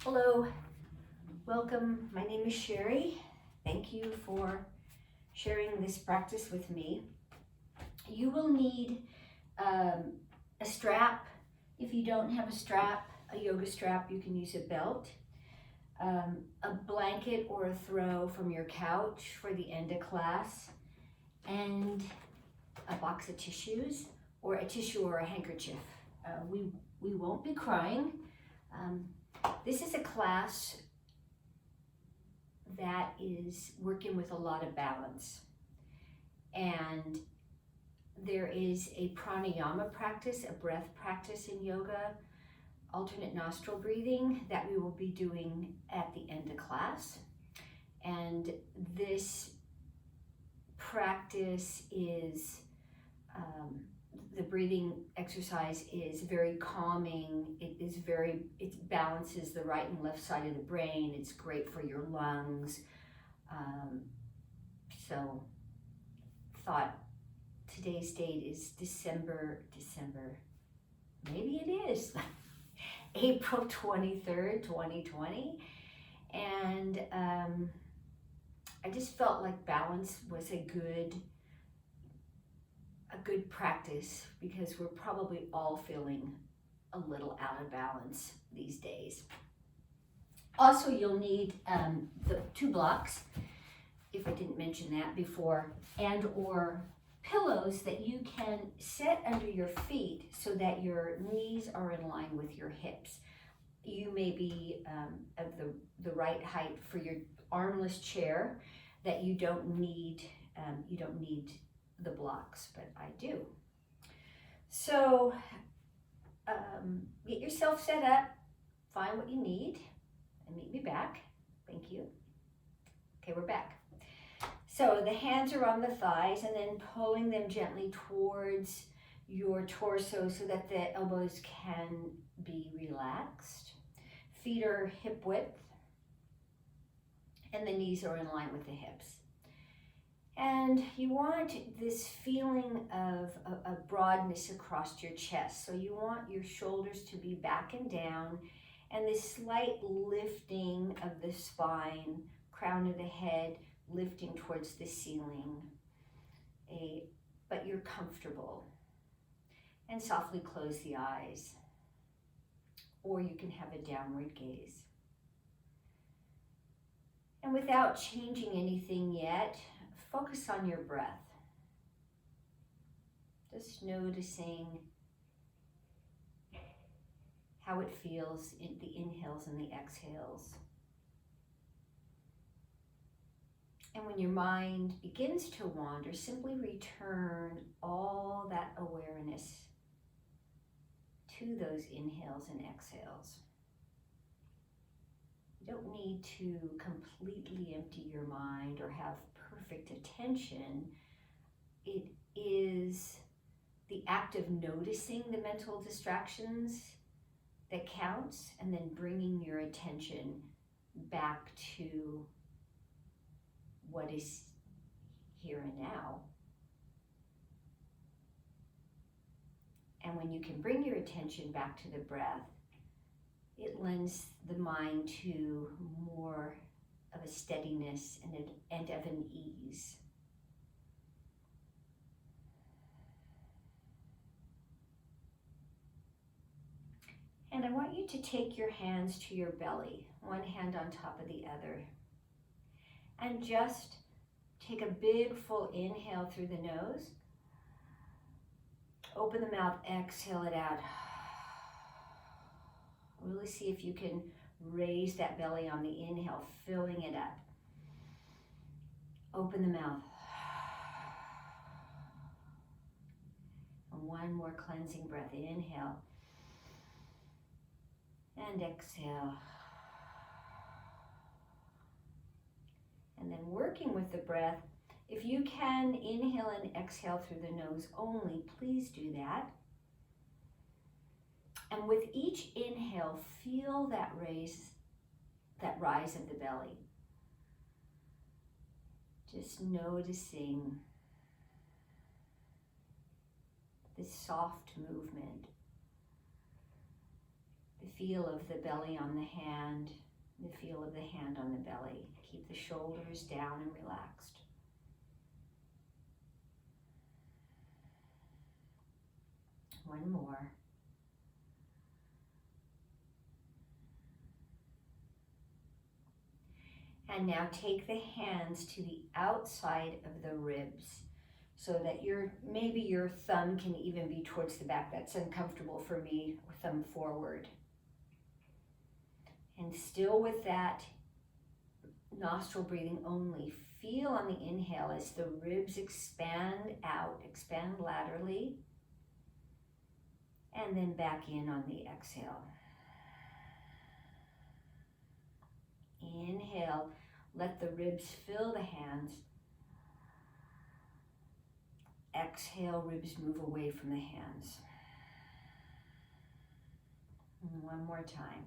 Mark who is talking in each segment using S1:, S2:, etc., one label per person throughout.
S1: Hello, welcome. My name is Sherry. Thank you for sharing this practice with me. You will need a strap. If you don't have a strap, a yoga strap, you can use a belt, a blanket or a throw from your couch for the end of class, and a box of tissues or a tissue or a handkerchief. We won't be crying. Um, this is a class that is working with a lot of balance. And there is a pranayama practice, a breath practice in yoga, alternate nostril breathing that we will be doing at the end of class. And this practice is, the breathing exercise is very calming. It balances the right and left side of the brain. It's great for your lungs. So thought today's date is December, maybe it is April 23rd, 2020. And I just felt like balance was a good practice because we're probably all feeling a little out of balance these days. Also, you'll need the 2 blocks, if I didn't mention that before, and or pillows that you can set under your feet so that your knees are in line with your hips. You may be of the right height for your armless chair that you don't need the blocks, but I do. So get yourself set up, find what you need, and meet me back. Thank you. Okay, we're back. So the hands are on the thighs and then pulling them gently towards your torso so that the elbows can be relaxed. Feet are hip width and the knees are in line with the hips. And you want this feeling of a broadness across your chest. So you want your shoulders to be back and down and this slight lifting of the spine, crown of the head, lifting towards the ceiling. But you're comfortable. And softly close the eyes. Or you can have a downward gaze. And without changing anything yet, focus on your breath. Just noticing how it feels in the inhales and the exhales. And when your mind begins to wander, simply return all that awareness to those inhales and exhales. You don't need to completely empty your mind or have perfect attention. It is the act of noticing the mental distractions that counts, and then bringing your attention back to what is here and now. And when you can bring your attention back to the breath, it lends the mind to more of a steadiness and of an ease. And I want you to take your hands to your belly, one hand on top of the other. And just take a big full inhale through the nose. Open the mouth, exhale it out. Really see if you can raise that belly on the inhale, filling it up. Open the mouth. And one more cleansing breath. Inhale. And exhale. And then working with the breath, if you can inhale and exhale through the nose only, please do that. And with each inhale, feel that rise of the belly. Just noticing this soft movement, the feel of the belly on the hand, the feel of the hand on the belly. Keep the shoulders down and relaxed. One more. And now take the hands to the outside of the ribs so that maybe your thumb can even be towards the back. That's uncomfortable for me, thumb forward. And still with that nostril breathing only, feel on the inhale as the ribs expand out, expand laterally, and then back in on the exhale. Inhale, let the ribs fill the hands. Exhale, ribs move away from the hands. And one more time.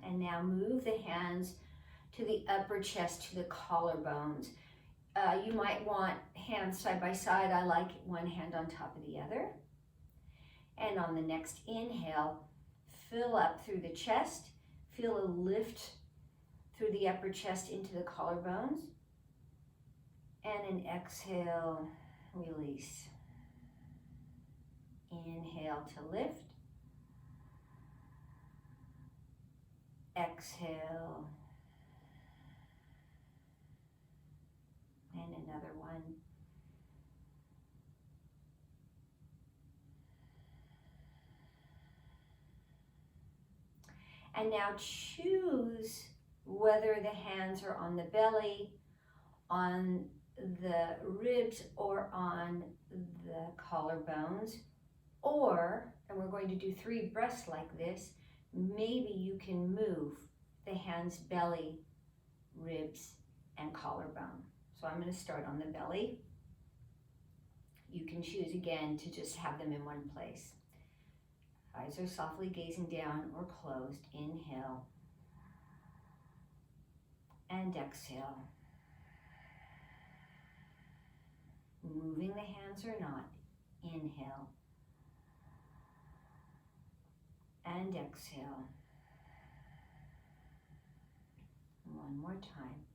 S1: And now move the hands to the upper chest, to the collarbones. You might want hands side by side. I like one hand on top of the other. And on the next inhale, fill up through the chest. Feel a lift through the upper chest into the collarbones. And an exhale, release. Inhale to lift. Exhale. And another one. And now choose whether the hands are on the belly, on the ribs, or on the collarbones. Or, and we're going to do 3 breaths like this, maybe you can move the hands belly, ribs, and collarbone. So I'm going to start on the belly. You can choose again to just have them in one place. Eyes are softly gazing down or closed. Inhale and exhale. Moving the hands or not. Inhale and exhale. One more time.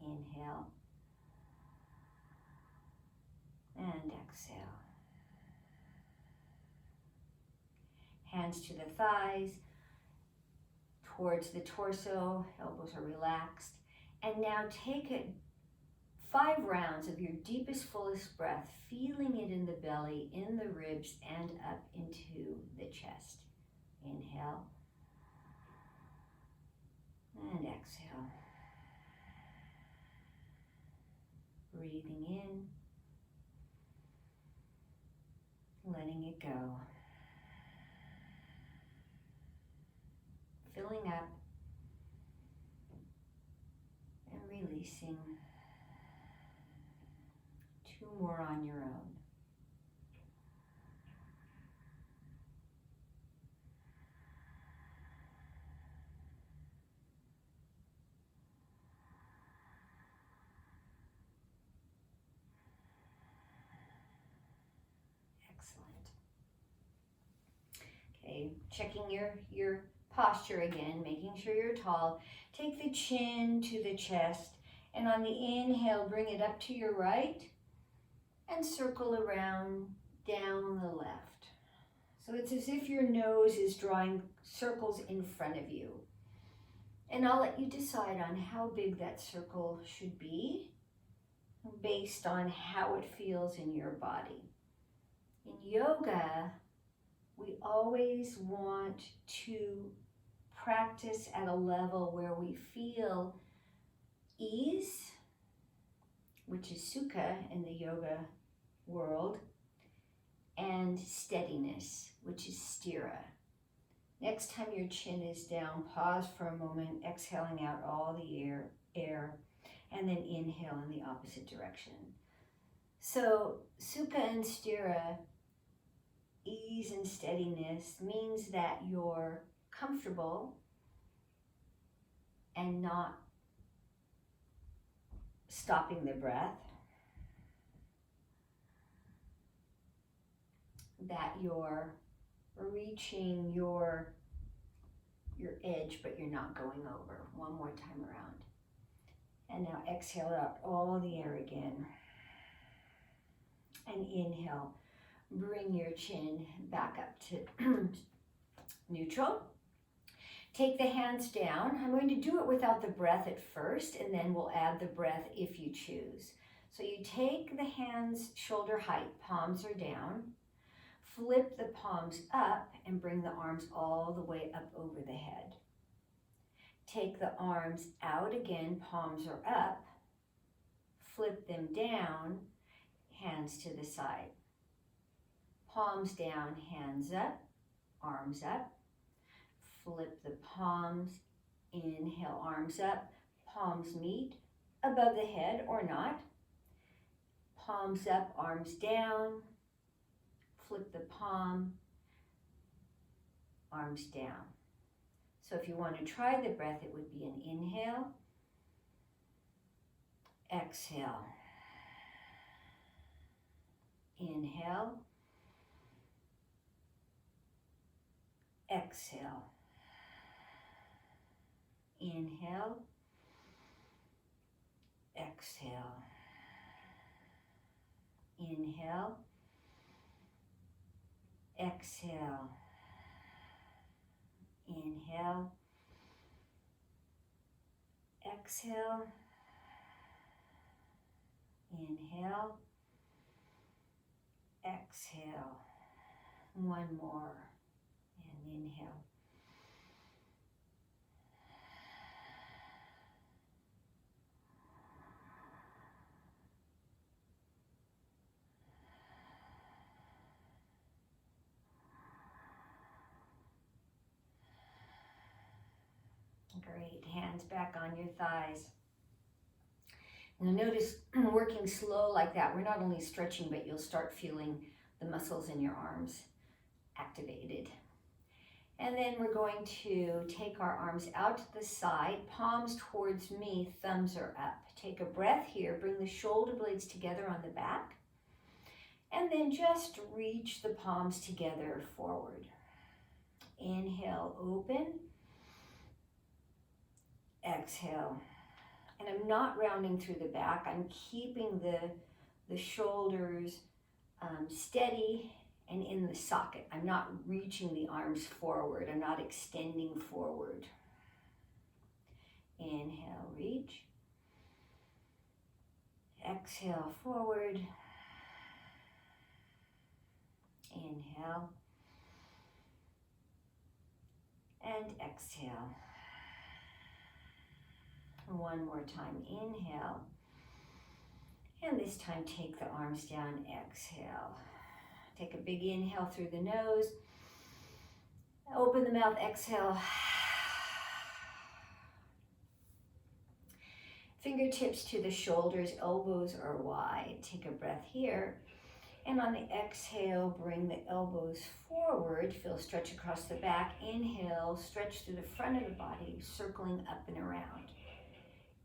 S1: Inhale and exhale. Hands to the thighs, towards the torso, elbows are relaxed. And now take 5 rounds of your deepest, fullest breath, feeling it in the belly, in the ribs, and up into the chest. Inhale and exhale. Breathing in, letting it go. Filling up and releasing. 2 more on your own. Excellent. Okay, checking your posture again, making sure you're tall. Take the chin to the chest, and on the inhale, bring it up to your right and circle around down the left. So it's as if your nose is drawing circles in front of you. And I'll let you decide on how big that circle should be based on how it feels in your body. In yoga, we always want to practice at a level where we feel ease, which is sukha in the yoga world, and steadiness, which is sthira. Next time your chin is down, pause for a moment, exhaling out all the air, and then inhale in the opposite direction. So sukha and sthira, ease and steadiness, means that you're comfortable and not stopping the breath. that you're reaching your edge, but you're not going over. One more time around. And now exhale out all the air again. And inhale, bring your chin back up to neutral. Take the hands down. I'm going to do it without the breath at first, and then we'll add the breath if you choose. So you take the hands shoulder height, palms are down. Flip the palms up and bring the arms all the way up over the head. Take the arms out again, palms are up. Flip them down, hands to the side. Palms down, hands up, arms up. Flip the palms, inhale, arms up, palms meet above the head or not. Palms up, arms down. Flip the palm, arms down. So if you want to try the breath, it would be an inhale, exhale, inhale, exhale, inhale, exhale, inhale, exhale, inhale, exhale, inhale, exhale. One more, and inhale. Great, hands back on your thighs. Now notice working slow like that, we're not only stretching, but you'll start feeling the muscles in your arms activated. And then we're going to take our arms out to the side, palms towards me, thumbs are up. Take a breath here, bring the shoulder blades together on the back, and then just reach the palms together forward. Inhale, open. Exhale. And I'm not rounding through the back. I'm keeping the shoulders steady and in the socket. I'm not reaching the arms forward. I'm not extending forward. Inhale, reach. Exhale, forward. Inhale. And exhale. One more time, inhale. And this time take the arms down, exhale. Take a big inhale through the nose. Open the mouth, exhale. Fingertips to the shoulders, elbows are wide. Take a breath here. And on the exhale, bring the elbows forward. Feel stretch across the back. Inhale, stretch through the front of the body, circling up and around.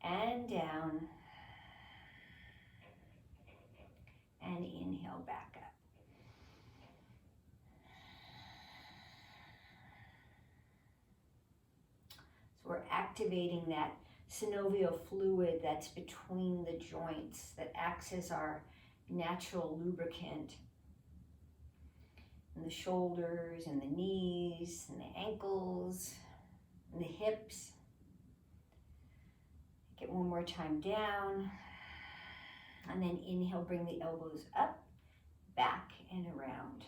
S1: And down. And inhale back up. So we're activating that synovial fluid that's between the joints that acts as our natural lubricant in the shoulders and the knees and the ankles and the hips. Get one more time down, and then inhale, bring the elbows up, back and around.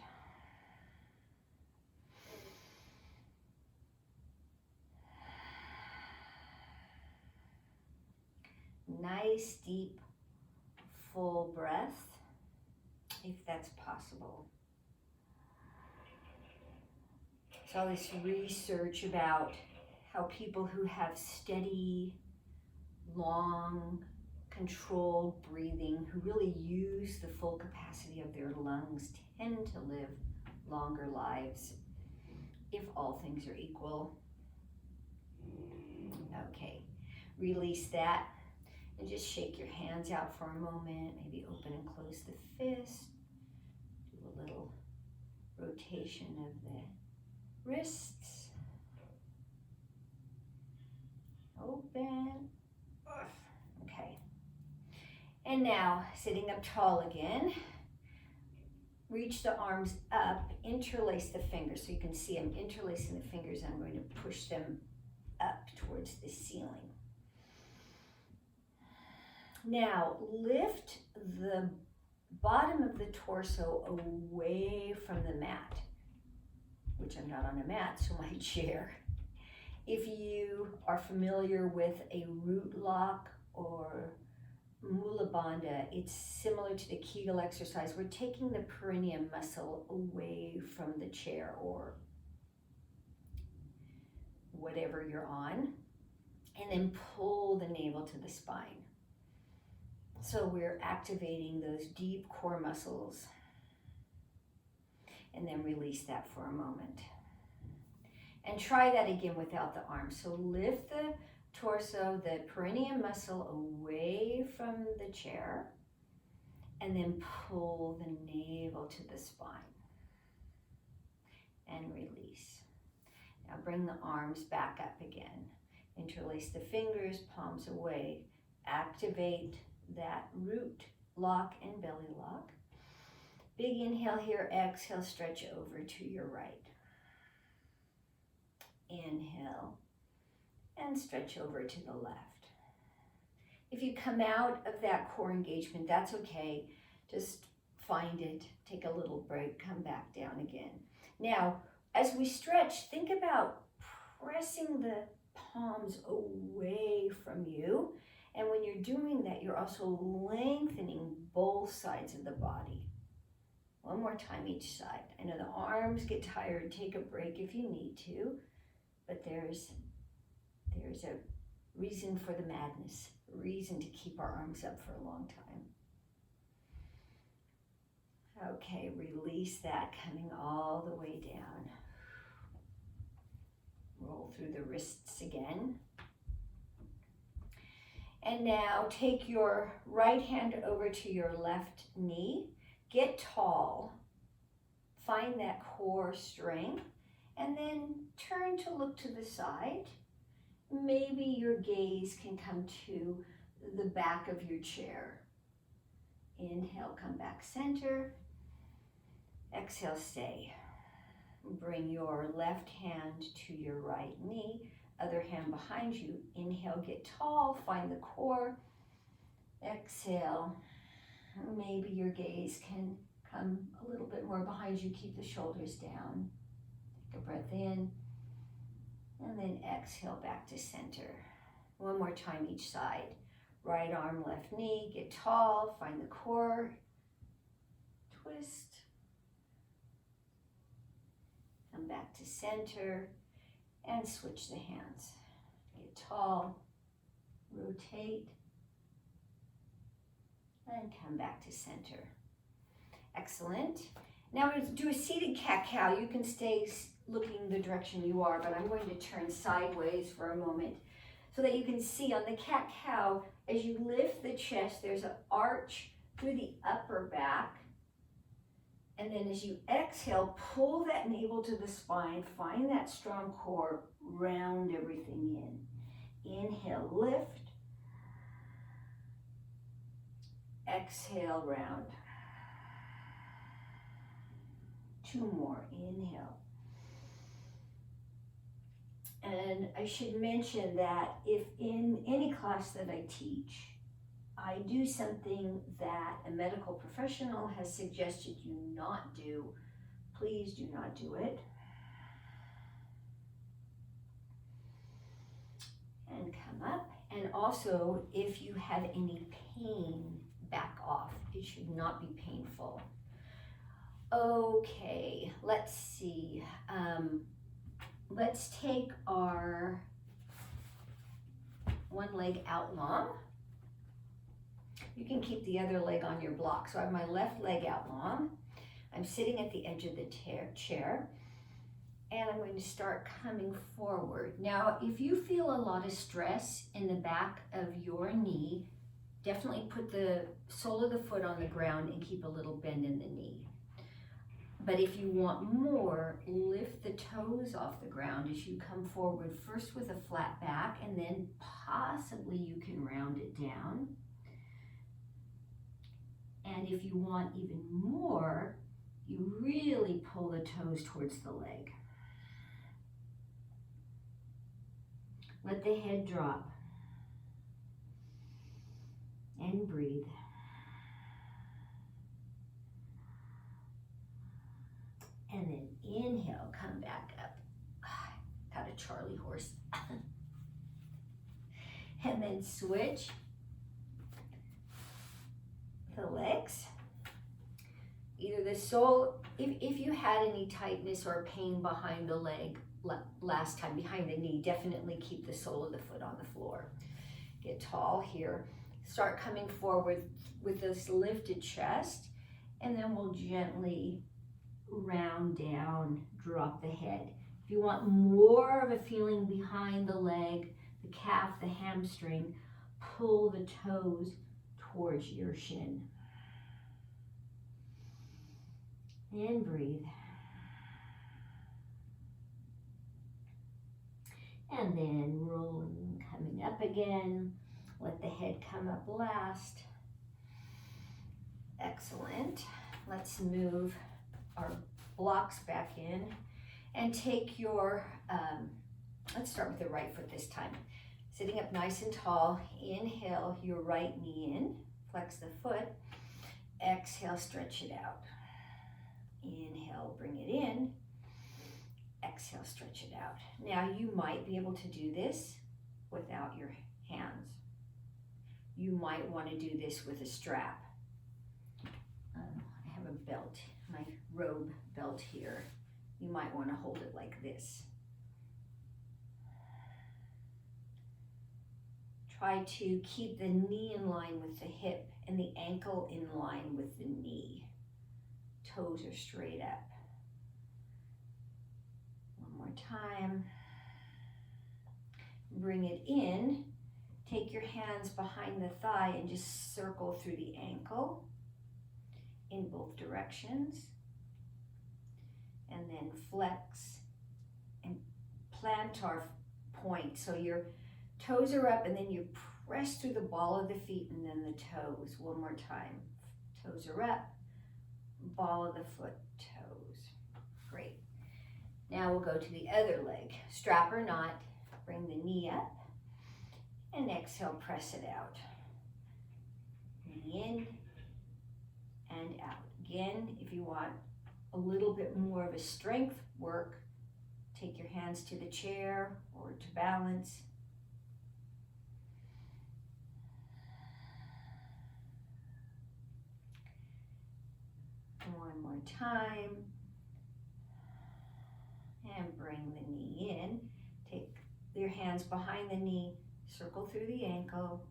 S1: Nice, deep, full breath, if that's possible. So all this research about how people who have steady, long, controlled breathing, who really use the full capacity of their lungs, tend to live longer lives, if all things are equal. Okay, release that. And just shake your hands out for a moment. Maybe open and close the fist. Do a little rotation of the wrists. Open. Okay. And now, sitting up tall again. Reach the arms up, interlace the fingers. So you can see I'm interlacing the fingers. I'm going to push them up towards the ceiling. Now, lift the bottom of the torso away from the mat, which I'm not on a mat, so my chair. If you are familiar with a root lock or Mula Bandha, it's similar to the Kegel exercise. We're taking the perineum muscle away from the chair or whatever you're on, and then pull the navel to the spine. So we're activating those deep core muscles, and then release that for a moment. And try that again without the arms. So lift the torso, the perineum muscle away from the chair, and then pull the navel to the spine and release. Now bring the arms back up again. Interlace the fingers, palms away. Activate that root lock and belly lock. Big inhale here, exhale, stretch over to your right. Inhale and stretch over to the left. If you come out of that core engagement, that's okay. Just find it, take a little break, come back down again. Now, as we stretch, think about pressing the palms away from you. And when you're doing that, you're also lengthening both sides of the body. One more time each side. I know the arms get tired, take a break if you need to, but there's a reason for the madness, a reason to keep our arms up for a long time. Okay, release that, coming all the way down. Roll through the wrists again. And now take your right hand over to your left knee. Get tall. Find that core strength. And then turn to look to the side. Maybe your gaze can come to the back of your chair. Inhale, come back center. Exhale, stay. Bring your left hand to your right knee. Other hand behind you. Inhale, get tall, find the core. Exhale. Maybe your gaze can come a little bit more behind you. Keep the shoulders down. Take a breath in. And then exhale back to center. One more time each side. Right arm, left knee, get tall, find the core. Twist. Come back to center. And switch the hands. Get tall, rotate, and come back to center. Excellent. Now we'll do a seated cat-cow. You can stay looking the direction you are, but I'm going to turn sideways for a moment so that you can see on the cat-cow, as you lift the chest, there's an arch through the upper back. And then as you exhale, pull that navel to the spine, find that strong core, round everything in. Inhale, lift. Exhale, round. Two more, inhale. And I should mention that if in any class that I teach, I do something that a medical professional has suggested you not do, please do not do it. And come up. And also, if you have any pain, back off. It should not be painful. Okay, let's see. Let's take our one leg out long. You can keep the other leg on your block. So I have my left leg out long. I'm sitting at the edge of the chair, and I'm going to start coming forward. Now, if you feel a lot of stress in the back of your knee, definitely put the sole of the foot on the ground and keep a little bend in the knee. But if you want more, lift the toes off the ground as you come forward, first with a flat back, and then possibly you can round it down. And if you want even more, you really pull the toes towards the leg. Let the head drop. And breathe. And then inhale, come back up. Got a Charlie horse. And then switch the legs. Either the sole, if you had any tightness or pain behind the leg last time, behind the knee, definitely keep the sole of the foot on the floor. Get tall here. Start coming forward with this lifted chest, and then we'll gently round down, drop the head. If you want more of a feeling behind the leg, the calf, the hamstring, pull the toes towards your shin. And breathe. And then rolling, coming up again. Let the head come up last. Excellent. Let's move our blocks back in and take your, let's start with the right foot this time. Sitting up nice and tall, inhale your right knee in, flex the foot, exhale, stretch it out. Inhale, bring it in, exhale, stretch it out. Now you might be able to do this without your hands. You might want to do this with a strap. I have a belt, my robe belt here. You might want to hold it like this. Try to keep the knee in line with the hip and the ankle in line with the knee. Toes are straight up. One more time. Bring it in. Take your hands behind the thigh and just circle through the ankle in both directions. And then flex and plantar point. So your toes are up and then you press through the ball of the feet and then the toes. One more time. Toes are up, ball of the foot, toes. Great. Now we'll go to the other leg. Strap or not, bring the knee up and exhale, press it out. Knee in and out. Again, if you want a little bit more of a strength work, take your hands to the chair or to balance. One more time. And bring the knee in. Take your hands behind the knee, circle through the ankle,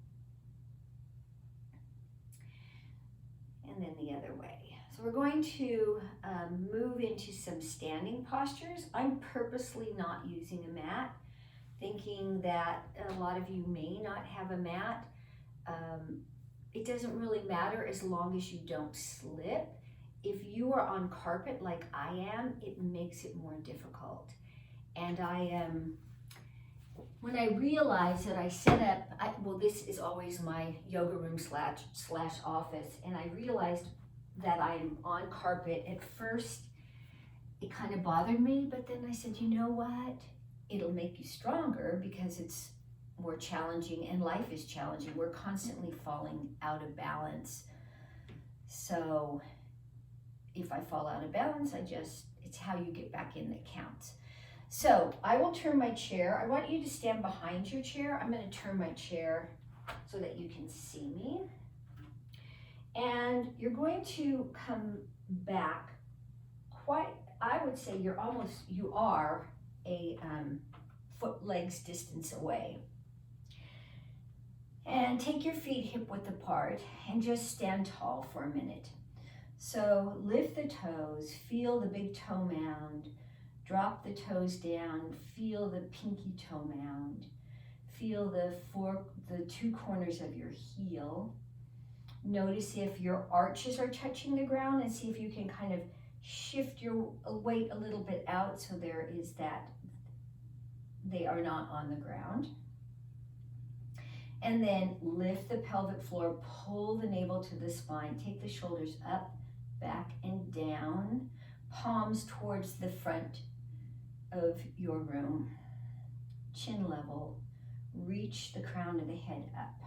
S1: and then the other way. So we're going to move into some standing postures. I'm purposely not using a mat, thinking that a lot of you may not have a mat. It doesn't really matter as long as you don't slip. If you are on carpet like I am, it makes it more difficult. And when I realized that I set up, well, this is always my yoga room slash office, and I realized that I'm on carpet. At first, it kind of bothered me, but then I said, you know what? It'll make you stronger because it's more challenging and life is challenging. We're constantly falling out of balance. So if I fall out of balance, it's how you get back in that counts. So I will turn my chair. I want you to stand behind your chair. I'm going to turn my chair so that you can see me. And you're going to come back I would say you are a foot legs distance away. And take your feet hip width apart and just stand tall for a minute. So lift the toes, feel the big toe mound, drop the toes down, feel the pinky toe mound, feel the two corners of your heel. Notice if your arches are touching the ground and see if you can kind of Shift your weight a little bit out so there is that they are not on the ground. And then lift the pelvic floor, pull the navel to the spine, take the shoulders up, back, and down, palms towards the front of your room, chin level, reach the crown of the head up.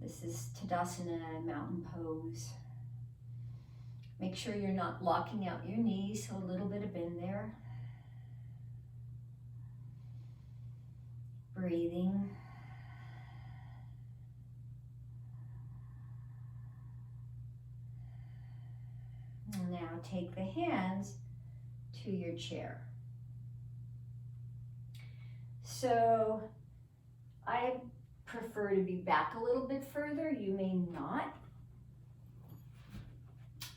S1: This is Tadasana, mountain pose. Make sure you're not locking out your knees, so a little bit of bend there. Breathing. Now take the hands to your chair. So I prefer to be back a little bit further. You may not.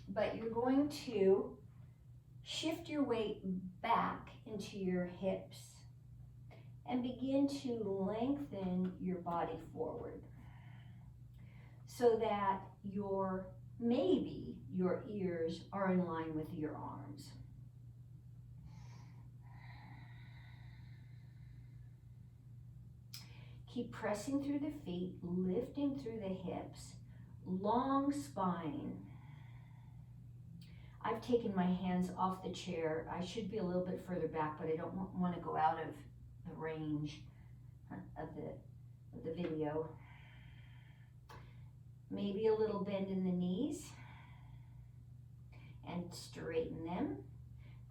S1: But you're going to shift your weight back into your hips and begin to lengthen your body forward so that maybe your ears are in line with your arms. Keep pressing through the feet, lifting through the hips, long spine. I've taken my hands off the chair. I should be a little bit further back, but I don't want to go out of the range of the video. Maybe a little bend in the knees and straighten them.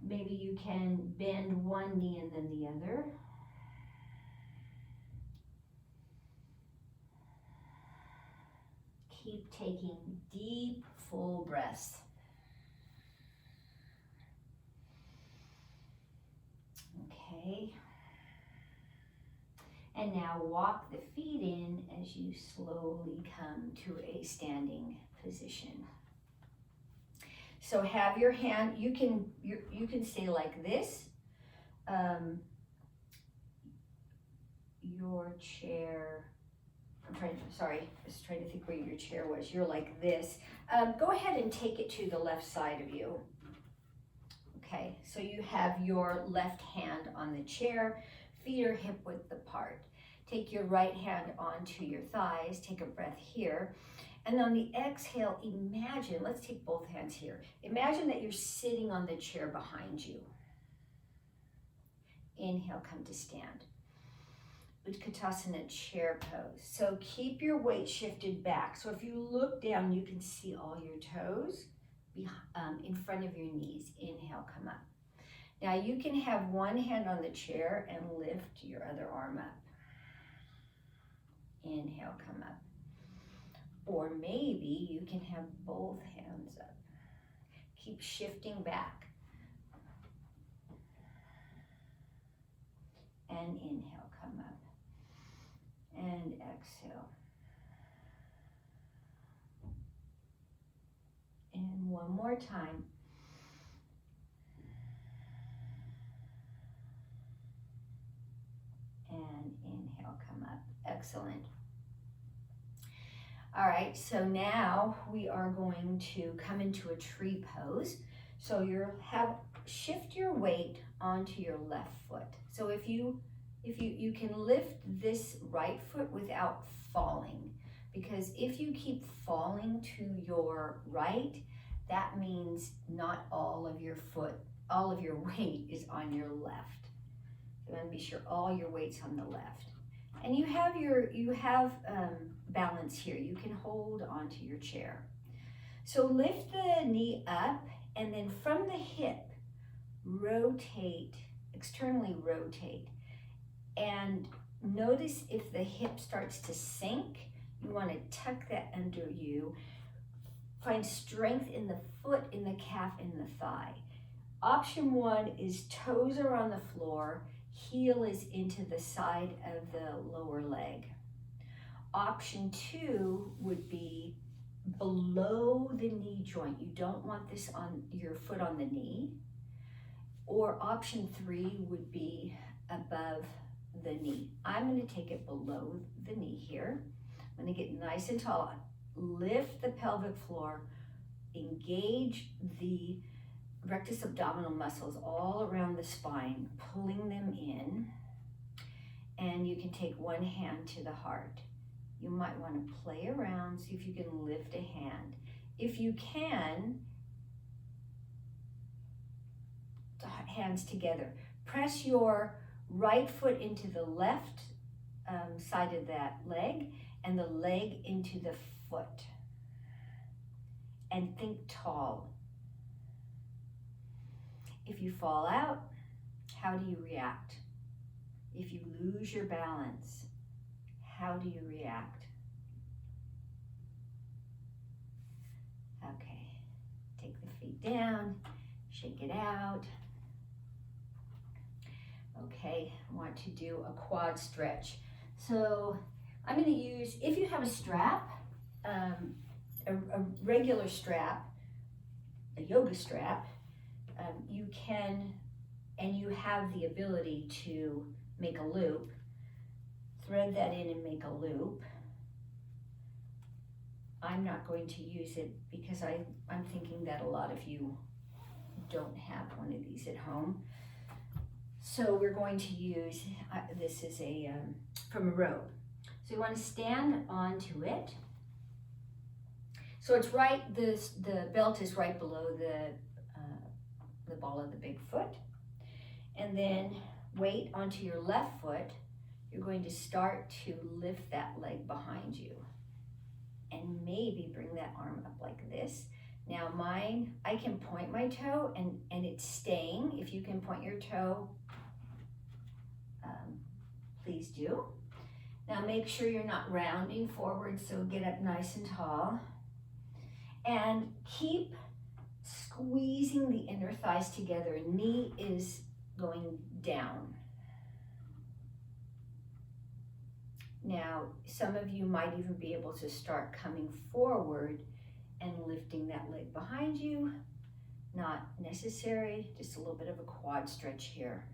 S1: Maybe you can bend one knee and then the other. Keep taking deep, full breaths. Okay. And now walk the feet in as you slowly come to a standing position. So have your hand, you can stay like this. Your chair, I was trying to think where your chair was. You're like this. Go ahead and take it to the left side of you. Okay, so you have your left hand on the chair, feet are hip width apart. Take your right hand onto your thighs, take a breath here. And on the exhale, imagine, let's take both hands here. Imagine that you're sitting on the chair behind you. Inhale, come to stand. Utkatasana, chair pose. So keep your weight shifted back. So if you look down, you can see all your toes in front of your knees. Inhale, come up. Now you can have one hand on the chair and lift your other arm up. Inhale, come up. Or maybe you can have both hands up. Keep shifting back. And inhale, come up. And exhale. And one more time. And inhale, come up. Excellent. All right, so now we are going to come into a tree pose. So shift your weight onto your left foot. So if you can lift this right foot without falling, because if you keep falling to your right, that means not all of your weight is on your left. So you want to be sure all your weight's on the left. And you have balance here. You can hold onto your chair. So lift the knee up, and then from the hip, externally rotate. And notice if the hip starts to sink, you want to tuck that under you. Find strength in the foot, in the calf, in the thigh. Option one is toes are on the floor, heel is into the side of the lower leg. Option two would be below the knee joint. You don't want this on your foot on the knee. Or option three would be above the knee. I'm going to take it below the knee here. I'm going to get nice and tall. Lift the pelvic floor. Engage the rectus abdominal muscles all around the spine, pulling them in. And you can take one hand to the heart. You might want to play around, see if you can lift a hand. If you can, hands together. Press your right foot into the left side of that leg and the leg into the foot. And think tall. If you fall out, how do you react? If you lose your balance, how do you react? Okay, take the feet down, shake it out. Okay, I want to do a quad stretch. So I'm going to use, if you have a strap, a regular strap, a yoga strap, you can, and you have the ability to make a loop, thread that in and make a loop. I'm not going to use it because I'm thinking that a lot of you don't have one of these at home. So we're going to use, this is from a rope. So you want to stand onto it. So it's right, the belt is right below the ball of the big foot. And then weight onto your left foot. You're going to start to lift that leg behind you. And maybe bring that arm up like this. Now mine, I can point my toe and it's staying. If you can point your toe, please do. Now make sure you're not rounding forward, so get up nice and tall. And keep squeezing the inner thighs together. Knee is going down. Now, some of you might even be able to start coming forward and lifting that leg behind you. Not necessary, just a little bit of a quad stretch here.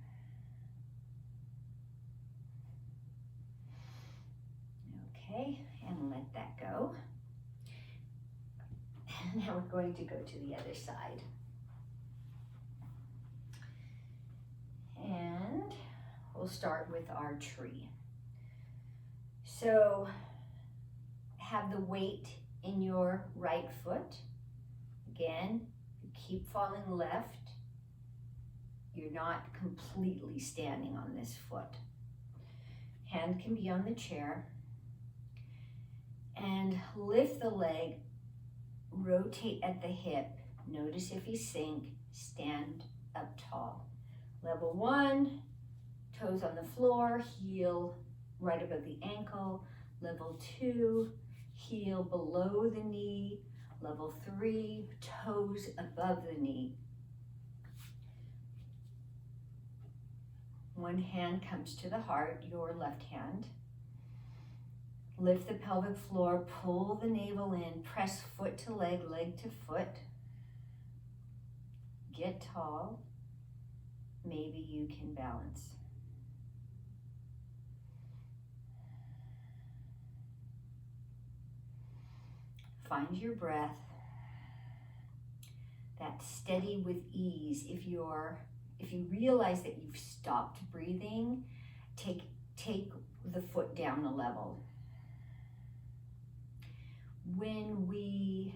S1: Okay, and let that go. Now we're going to go to the other side. And we'll start with our tree. So have the weight in your right foot. Again, you keep falling left. You're not completely standing on this foot. Hand can be on the chair. And lift the leg, rotate at the hip. Notice if you sink, stand up tall. Level 1, toes on the floor, heel right above the ankle. Level 2, heel below the knee. Level 3, toes above the knee. One hand comes to the heart, your left hand. Lift the pelvic floor, pull the navel in, press foot to leg, leg to foot. Get tall. Maybe you can balance. Find your breath. That steady with ease. If you realize that you've stopped breathing, take the foot down a level. When we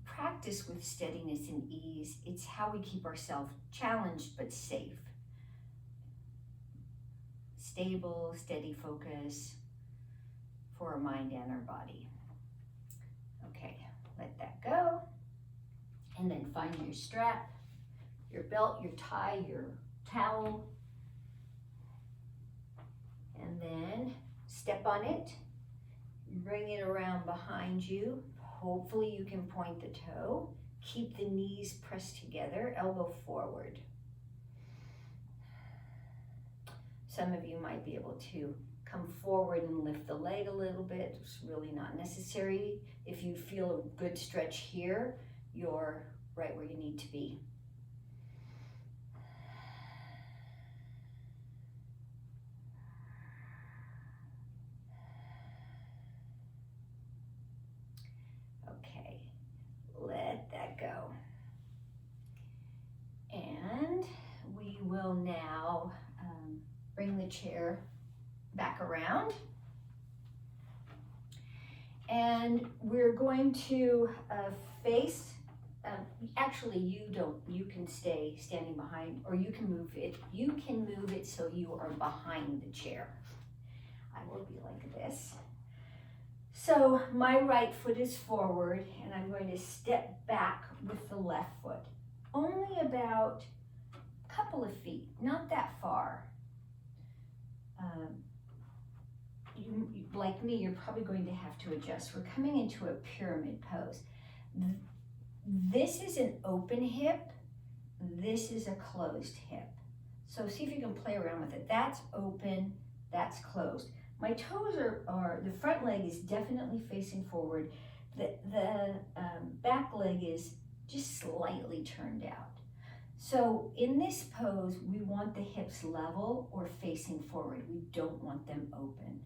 S1: practice with steadiness and ease, it's how we keep ourselves challenged but safe. Stable, steady focus for our mind and our body. Okay, let that go. And then find your strap, your belt, your tie, your towel. And then step on it. Bring it around behind you. Hopefully you can point the toe. Keep the knees pressed together, elbow forward. Some of you might be able to come forward and lift the leg a little bit. It's really not necessary. If you feel a good stretch here, you're right where you need to be. Okay, let that go. chair back around. And we're going to face, actually you can stay standing behind, or you can move it. You can move it so you are behind the chair. I will be like this. So my right foot is forward, and I'm going to step back with the left foot. Only about a couple of feet, not that far. Like me, you're probably going to have to adjust. We're coming into a pyramid pose. This is an open hip. This is a closed hip. So see if you can play around with it. That's open, that's closed. My toes are the front leg is definitely facing forward. The back leg is just slightly turned out. So in this pose, we want the hips level or facing forward. We don't want them open.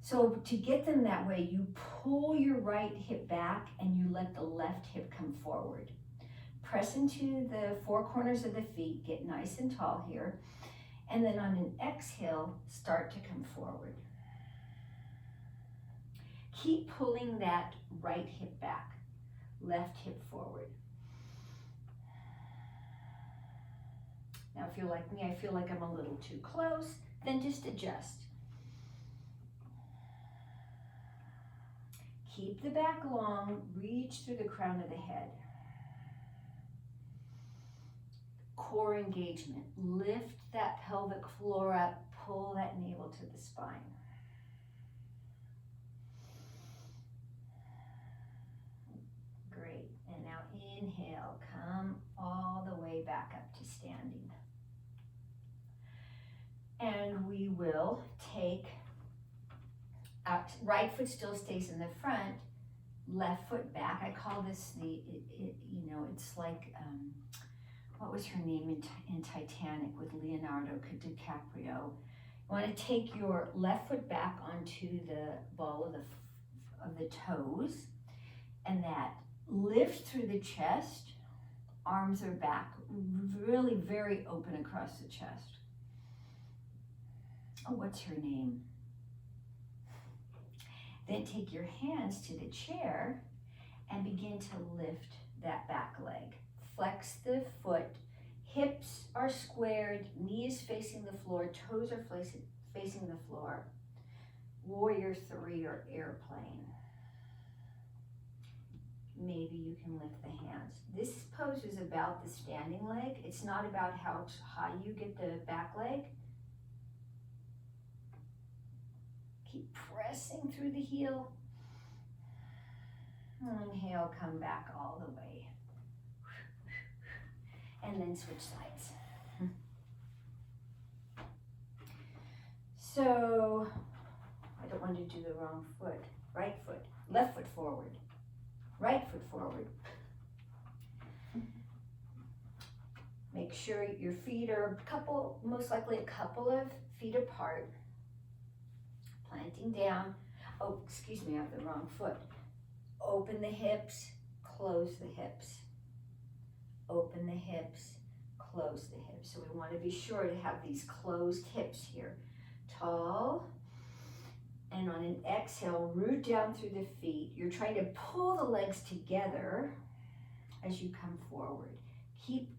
S1: So to get them that way, you pull your right hip back and you let the left hip come forward. Press into the four corners of the feet, get nice and tall here. And then on an exhale, start to come forward. Keep pulling that right hip back, left hip forward. Now if you're like me, I feel like I'm a little too close, then just adjust. Keep the back long, reach through the crown of the head. Core engagement, lift that pelvic floor up, pull that navel to the spine. Great, and now inhale, come all the way back up to standing. And we will take right foot still stays in the front, left foot back. I call this it's like, what was her name in Titanic with Leonardo DiCaprio? You want to take your left foot back onto the ball of the toes, and that lift through the chest. Arms are back, really very open across the chest. Oh, what's her name? Then take your hands to the chair and begin to lift that back leg. Flex the foot, hips are squared, knees facing the floor, toes are facing the floor. Warrior 3 or airplane. Maybe you can lift the hands. This pose is about the standing leg. It's not about how high you get the back leg. Keep pressing through the heel. Inhale, come back all the way. And then switch sides. So, I don't want to do the wrong foot. Right foot, left foot forward. Right foot forward. Make sure your feet are most likely a couple of feet apart. Planting down. Oh, excuse me, I have the wrong foot. Open the hips, close the hips. Open the hips, close the hips. So we want to be sure to have these closed hips here. Tall. And on an exhale, root down through the feet. You're trying to pull the legs together as you come forward. Keep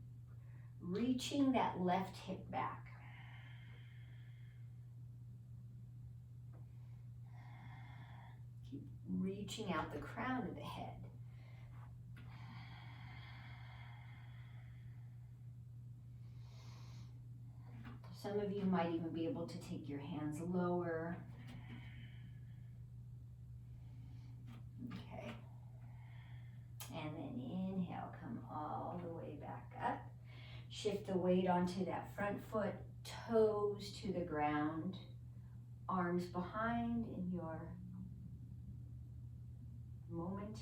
S1: reaching that left hip back. Keep reaching out the crown of the head. Some of you might even be able to take your hands lower. Okay. And then inhale, come all the way back up. Shift the weight onto that front foot, toes to the ground, arms behind in your moment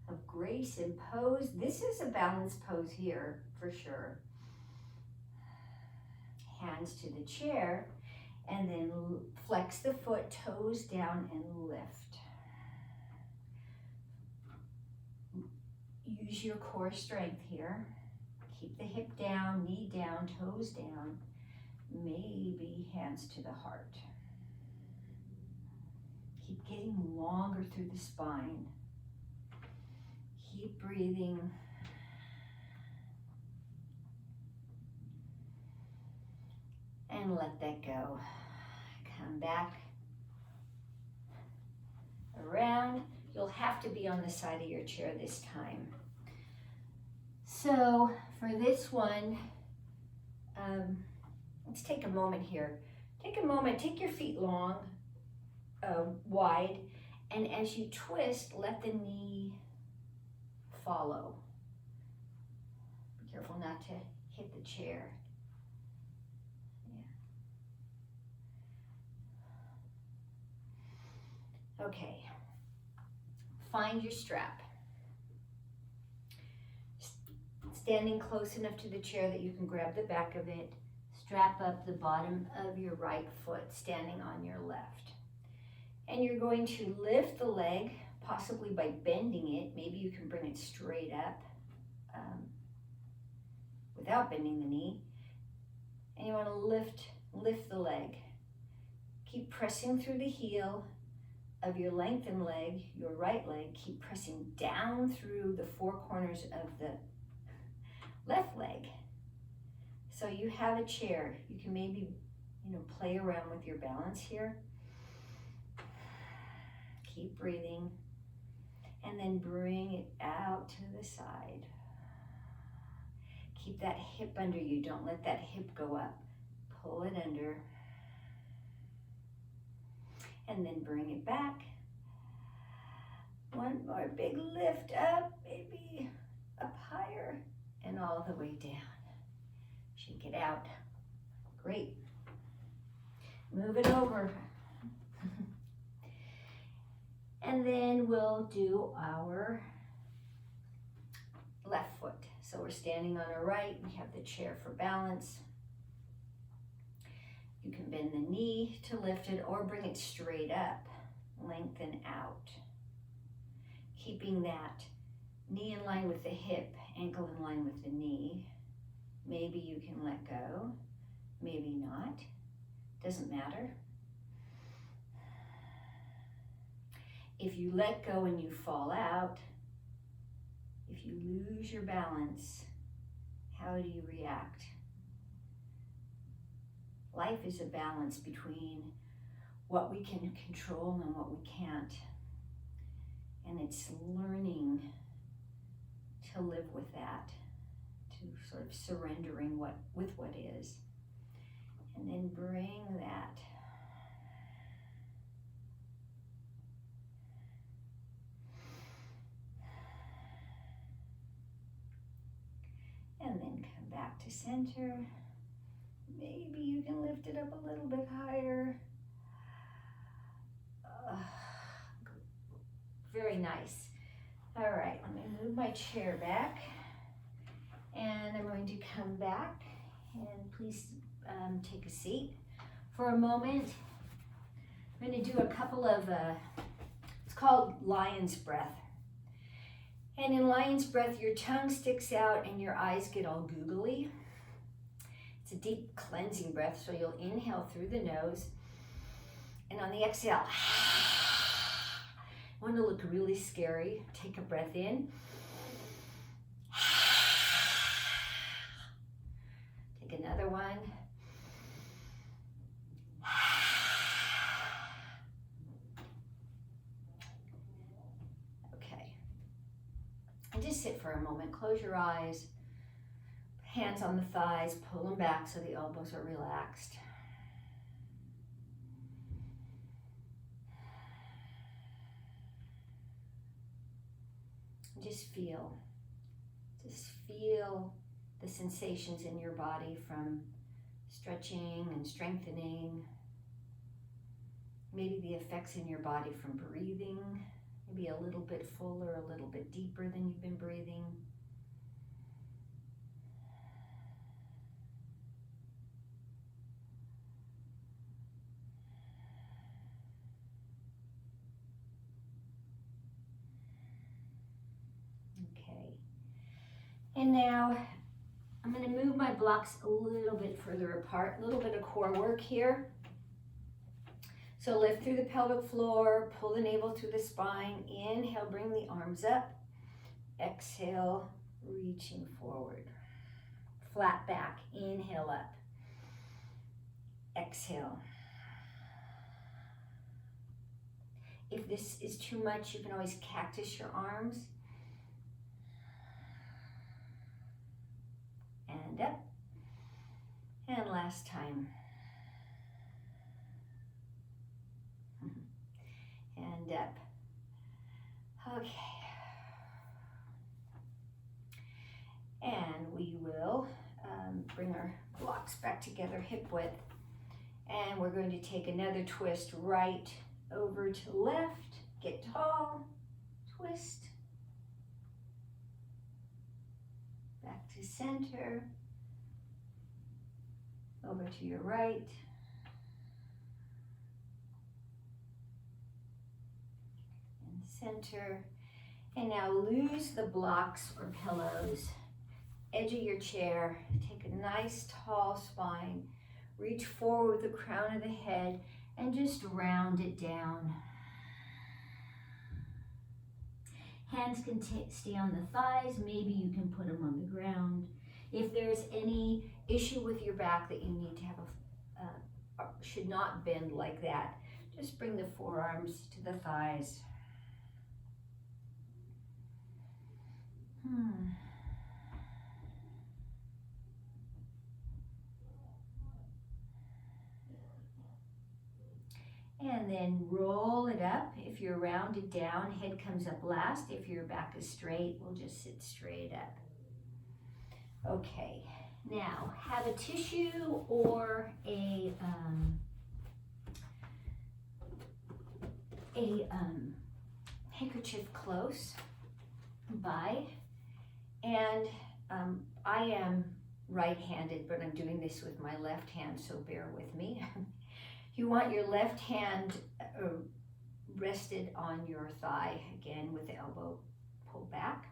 S1: of grace and pose. This is a balanced pose here for sure. Hands to the chair, and then flex the foot, toes down, and lift. Use your core strength here. Keep the hip down, knee down, toes down. maybe hands to the heart. Keep getting longer through the spine. Keep breathing. And let that go. Come back around. You'll have to be on the side of your chair this time. So for this one, let's take a moment here. Take a moment, take your feet long, wide, and as you twist, let the knee follow. Be careful not to hit the chair. Yeah. Okay. Find your strap. Standing close enough to the chair that you can grab the back of it. Strap up the bottom of your right foot, standing on your left. And you're going to lift the leg, possibly by bending it. Maybe you can bring it straight up without bending the knee. And you want to lift the leg. Keep pressing through the heel of your lengthened leg, your right leg. Keep pressing down through the four corners of the left leg. So you have a chair. You can maybe, play around with your balance here. Keep breathing. And then bring it out to the side. Keep that hip under you. Don't let that hip go up. Pull it under. And then bring it back. One more big lift up, maybe up higher, and all the way down. Shake it out. Great. Move it over. And then we'll do our left foot. So we're standing on our right. We have the chair for balance. You can bend the knee to lift it or bring it straight up. Lengthen out. Keeping that knee in line with the hip, ankle in line with the knee. Maybe you can let go, maybe not. Doesn't matter. If you let go and you fall out, if you lose your balance, how do you react? Life is a balance between what we can control and what we can't. And it's learning to live with that, to sort of surrendering with what is. And then bring that and then come back to center. Maybe you can lift it up a little bit higher. Very nice. All right, let me move my chair back. And I'm going to come back and please take a seat for a moment. I'm going to do a couple of, it's called lion's breath. And in lion's breath, your tongue sticks out and your eyes get all googly. It's a deep cleansing breath, so you'll inhale through the nose. And on the exhale, want to look really scary. Take a breath in. Take another one. Okay. And just sit for a moment. Close your eyes. Hands on the thighs. Pull them back so the elbows are relaxed. Just feel the sensations in your body from stretching and strengthening. Maybe the effects in your body from breathing, maybe a little bit fuller, a little bit deeper than you've been breathing. And now I'm going to move my blocks a little bit further apart, a little bit of core work here. So lift through the pelvic floor, pull the navel through the spine. Inhale, bring the arms up. Exhale, reaching forward. Flat back, inhale up. Exhale. If this is too much, you can always cactus your arms. And up. And last time. And up. Okay. And we will bring our blocks back together, hip width. And we're going to take another twist right over to left. Get tall. Twist. Back to center. Over to your right. And center. And now lose the blocks or pillows. Edge of your chair. Take a nice tall spine. Reach forward with the crown of the head and just round it down. Hands can stay on the thighs. Maybe you can put them on the ground. If there's any issue with your back that you need to have should not bend like that, just bring the forearms to the thighs. And then roll it up. If you're rounded down, head comes up last. If your back is straight, we'll just sit straight up. Okay, now have a tissue or a handkerchief close by. And I am right-handed, but I'm doing this with my left hand, so bear with me. You want your left hand rested on your thigh, again with the elbow pulled back.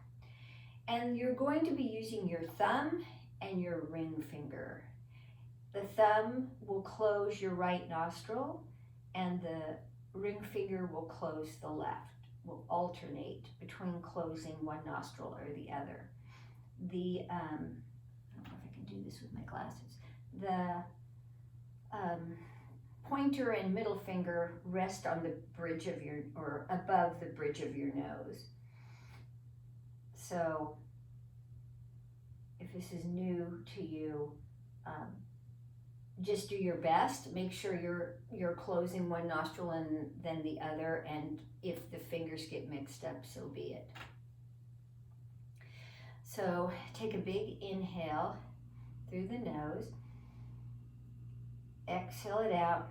S1: And you're going to be using your thumb and your ring finger. The thumb will close your right nostril and the ring finger will close the left. Will alternate between closing one nostril or the other. I don't know if I can do this with my glasses. The pointer and middle finger rest on the bridge of your, or above the bridge of your nose. So if this is new to you, just do your best. Make sure you're closing one nostril and then the other, and if the fingers get mixed up, so be it. So take a big inhale through the nose. Exhale it out.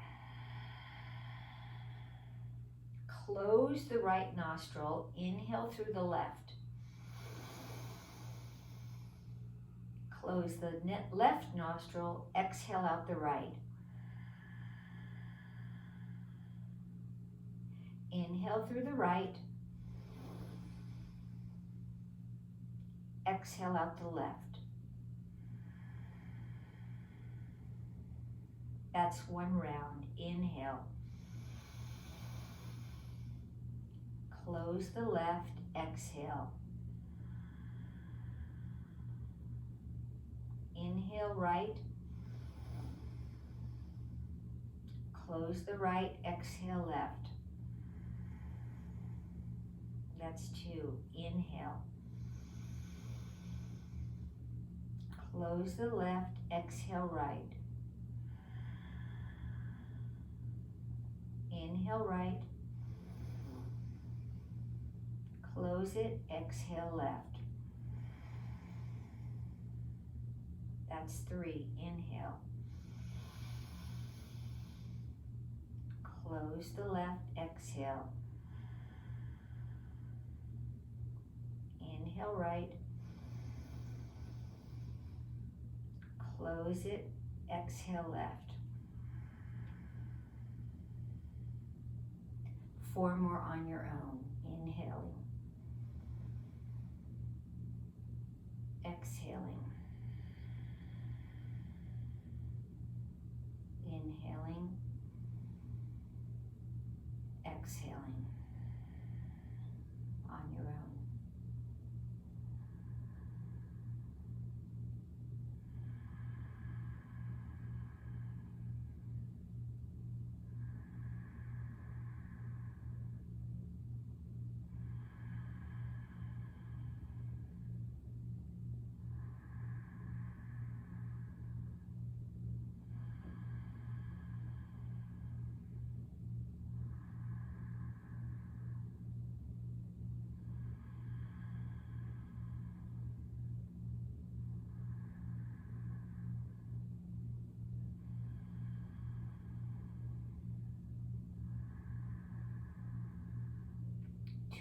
S1: Close the right nostril. Inhale through the left. Close the left nostril. Exhale out the right. Inhale through the right. Exhale out the left. That's one round. Inhale. Close the left. Exhale. Inhale right. Close the right. Exhale left. That's two. Inhale. Close the left. Exhale right. Inhale right. Close it. Exhale left. That's three. Inhale. Close the left. Exhale. Inhale right. Close it. Exhale left. Four more on your own. Inhaling. Exhaling.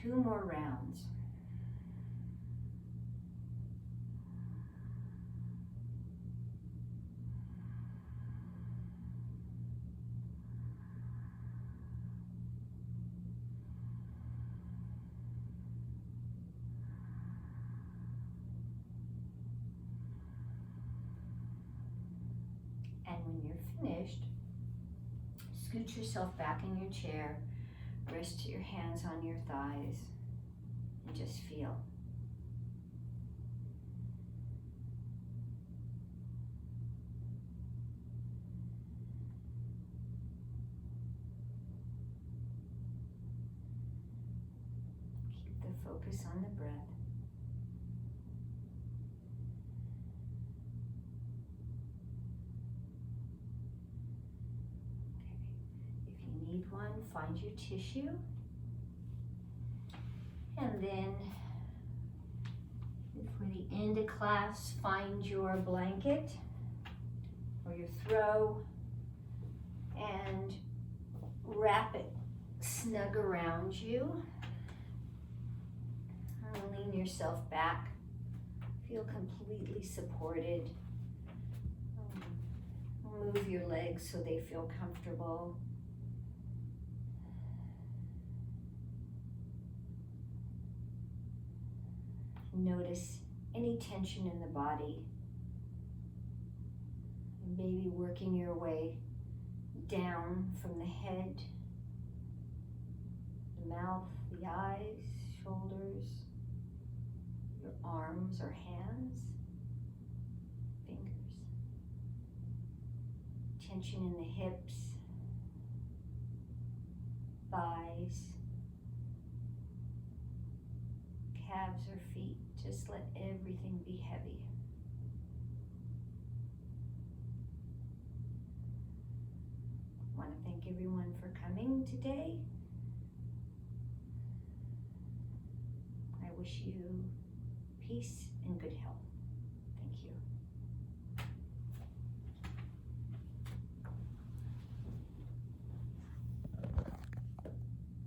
S1: 2 more rounds. And when you're finished, scoot yourself back in your chair, rest your hands on your thighs, and just feel. Keep the focus on the breath. Need one, find your tissue, and then for the end of class, find your blanket or your throw and wrap it snug around you. And lean yourself back, feel completely supported. Move your legs so they feel comfortable. Notice any tension in the body, and maybe working your way down from the head, the mouth, the eyes, shoulders, your arms or hands, fingers. Tension in the hips, thighs, calves or feet. Just let everything be heavy. I want to thank everyone for coming today. I wish you peace and good health. Thank you.